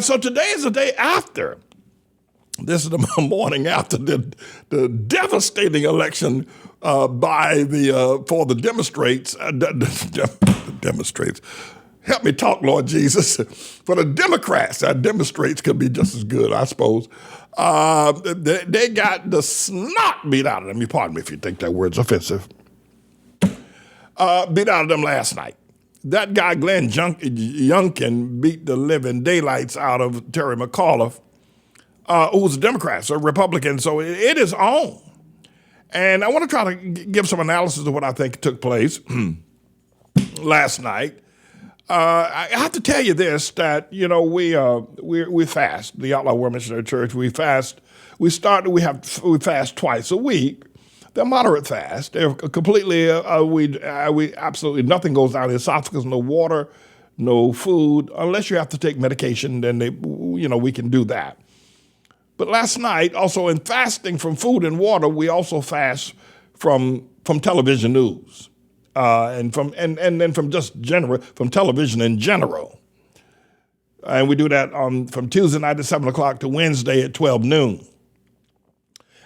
So today is the day after. This is the morning after the devastating election for the demonstrates. Help me talk, Lord Jesus. For the Democrats, demonstrates could be just as good, I suppose. They got the snot beat out of them. You pardon me if you think that word's offensive. Beat out of them last night. That guy, Glenn Youngkin, beat the living daylights out of Terry McAuliffe, who was a Democrat, so a Republican. So it is on. And I want to try to give some analysis of what I think took place last night. I have to tell you this, that, you know, we fast. The ATLAH Missionary Church, we fast. We fast twice a week. They're moderate fast. They're completely, we absolutely, nothing goes down the esophagus, no water, no food, unless you have to take medication, then we can do that. But last night, also in fasting from food and water, we also fast from television news. And then from television in general. And we do that from Tuesday night at 7 o'clock to Wednesday at 12 noon.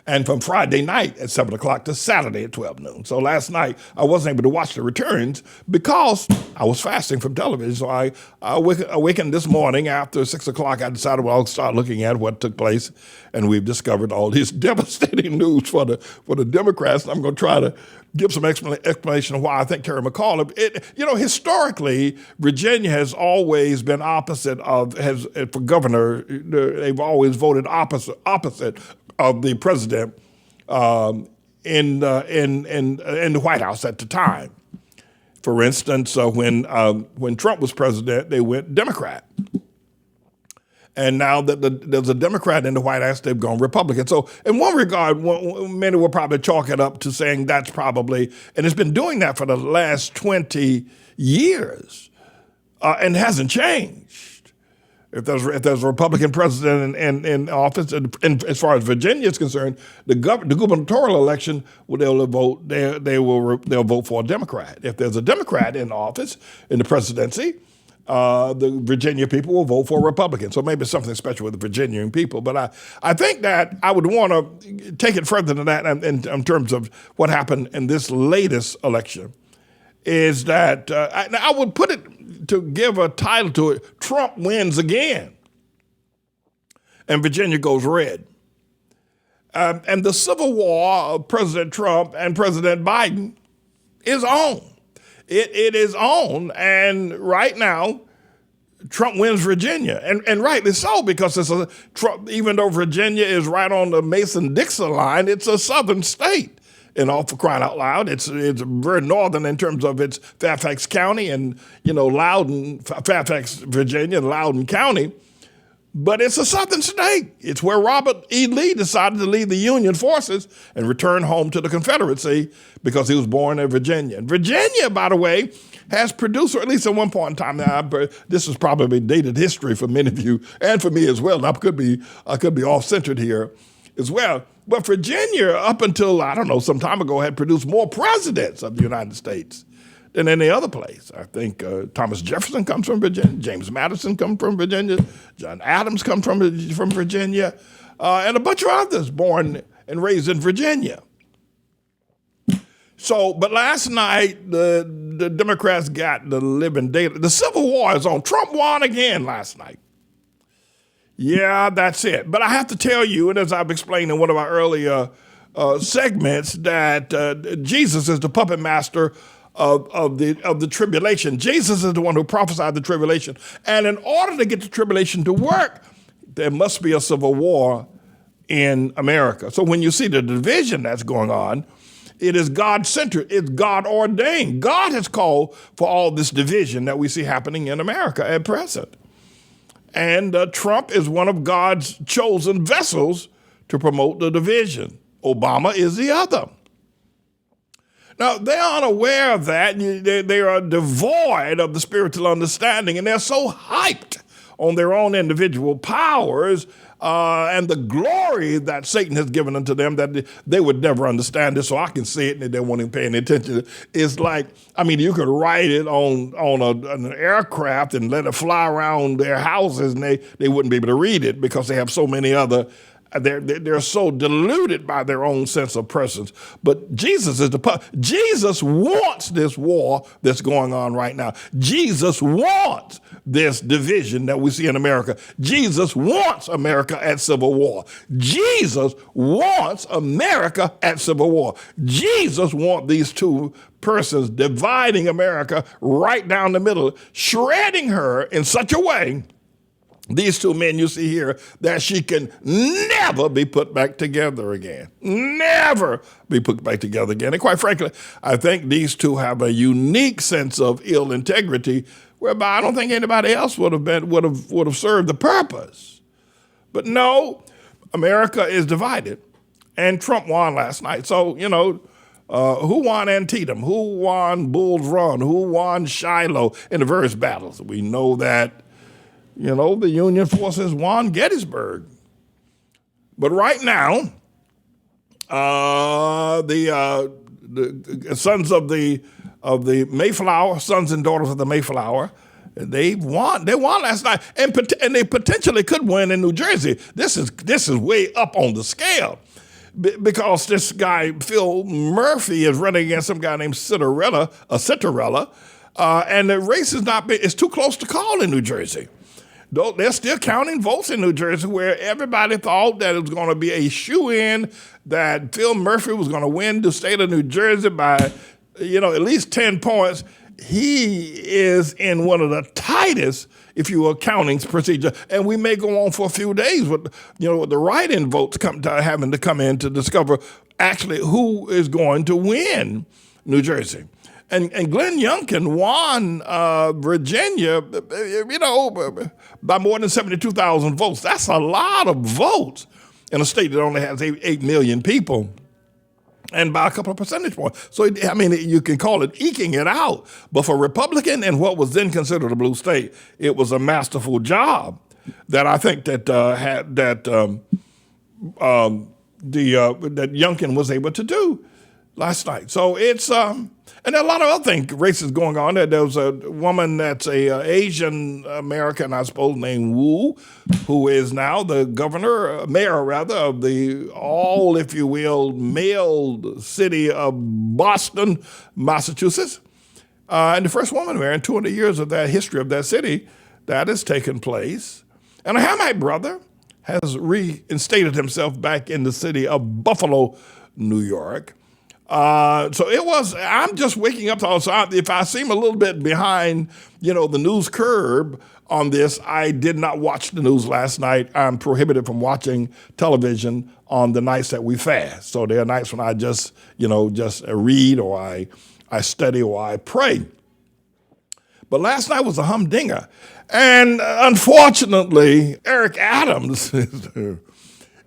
And from Friday night at 7 o'clock to Saturday at 12 noon. So last night, I wasn't able to watch the returns because I was fasting from television. So I awakened this morning after 6 o'clock. I decided, well, I'll start looking at what took place. And we've discovered all this devastating news for the Democrats. And I'm going to try to give some explanation of why I think Terry McAuliffe, historically, Virginia has always been for governor, they've always voted opposite of the president in the White House at the time. For instance, when Trump was president, they went Democrat. And now that there's a Democrat in the White House, they've gone Republican. So in one regard, many will probably chalk it up to saying that's probably, and it's been doing that for the last 20 years and hasn't changed. If there's a Republican president in office, and as far as Virginia is concerned, the gubernatorial election, they'll vote for a Democrat. If there's a Democrat in office in the presidency, the Virginia people will vote for a Republican. So maybe something special with the Virginian people. But I think that I would want to take it further than that in terms of what happened in this latest election. Is that I would put it, to give a title to it, Trump wins again. And Virginia goes red. And the civil war of President Trump and President Biden is on. It is on. And right now, Trump wins Virginia. And rightly so, because Trump, even though Virginia is right on the Mason-Dixon line, it's a southern state. And all for crying out loud, it's very northern in terms of its Fairfax County and, Fairfax, Virginia, and Loudoun County. But it's a southern state. It's where Robert E. Lee decided to leave the Union forces and return home to the Confederacy because he was born in Virginia. And Virginia, by the way, has produced, or at least at one point in time, now, this is probably dated history for many of you and for me as well. And I could be off-centered here as well. But Virginia, up until, some time ago, had produced more presidents of the United States than any other place. I think Thomas Jefferson comes from Virginia, James Madison comes from Virginia, John Adams comes from Virginia, and a bunch of others born and raised in Virginia. So, but last night, the Democrats got the living daylight. The Civil War is on. Trump won again last night. Yeah, that's it. But I have to tell you, and as I've explained in one of our earlier segments, that Jesus is the puppet master of the tribulation. Jesus is the one who prophesied the tribulation. And in order to get the tribulation to work, there must be a civil war in America. So when you see the division that's going on, it is God-centered. It's God-ordained. God has called for all this division that we see happening in America at present. And Trump is one of God's chosen vessels to promote the division. Obama is the other. Now, they're unaware of that. They are devoid of the spiritual understanding, and they're so hyped on their own individual powers and the glory that Satan has given unto them, that they would never understand this. So I can say it and they won't even pay any attention. It's like, I mean, you could write it on an aircraft and let it fly around their houses and they wouldn't be able to read it because they have so many other. They're so deluded by their own sense of presence. But Jesus Jesus wants this war that's going on right now. Jesus wants this division that we see in America. Jesus wants America at civil war. Jesus wants America at civil war. Jesus wants these two persons dividing America right down the middle, shredding her in such a way, these two men you see here, that she can never be put back together again. Never be put back together again. And quite frankly, I think these two have a unique sense of ill integrity, whereby I don't think anybody else would have served the purpose. But no, America is divided, and Trump won last night. So, who won Antietam? Who won Bull's Run? Who won Shiloh in the various battles? We know that the Union forces won Gettysburg. But right now, the sons of the Mayflower, sons and daughters of the Mayflower, they won. They won last night, and they potentially could win in New Jersey. This is way up on the scale, because this guy Phil Murphy is running against some guy named Citarella, and the race it's too close to call in New Jersey. They're still counting votes in New Jersey, where everybody thought that it was going to be a shoo-in, that Phil Murphy was going to win the state of New Jersey by, at least 10 points. He is in one of the tightest, if you will, counting procedure. And we may go on for a few days with, with the write-in votes having to come in to discover actually who is going to win New Jersey. And Glenn Youngkin won Virginia, by more than 72,000 votes. That's a lot of votes in a state that only has 8 million people, and by a couple of percentage points. So, you can call it eking it out. But for Republican and what was then considered a blue state, it was a masterful job that I think that that Youngkin was able to do last night. So it's and there are a lot of other races going on. There was a woman that's a Asian American, I suppose, named Wu, who is now the mayor of the all, if you will, male city of Boston, Massachusetts, and the first woman mayor in 200 years of that history of that city that has taken place. And a Hamite brother has reinstated himself back in the city of Buffalo, New York. So I'm just waking up to all. So if I seem a little bit behind, the news curve on this, I did not watch the news last night. I'm prohibited from watching television on the nights that we fast. So there are nights when I just read, or I study, or I pray. But last night was a humdinger. And unfortunately, Eric Adams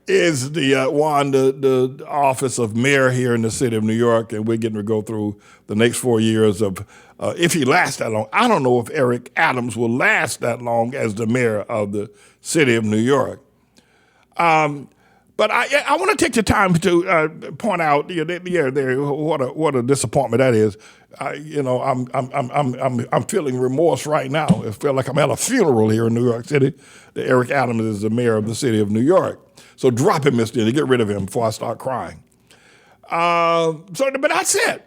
is won the office of mayor here in the city of New York, and we're getting to go through the next 4 years of, if he lasts that long. I don't know if Eric Adams will last that long as the mayor of the city of New York. But I want to take the time to point out, what a disappointment that is. I'm feeling remorse right now. I feel like I'm at a funeral here in New York City. Eric Adams is the mayor of the city of New York. So drop him, Mr. to get rid of him before I start crying. But that's it.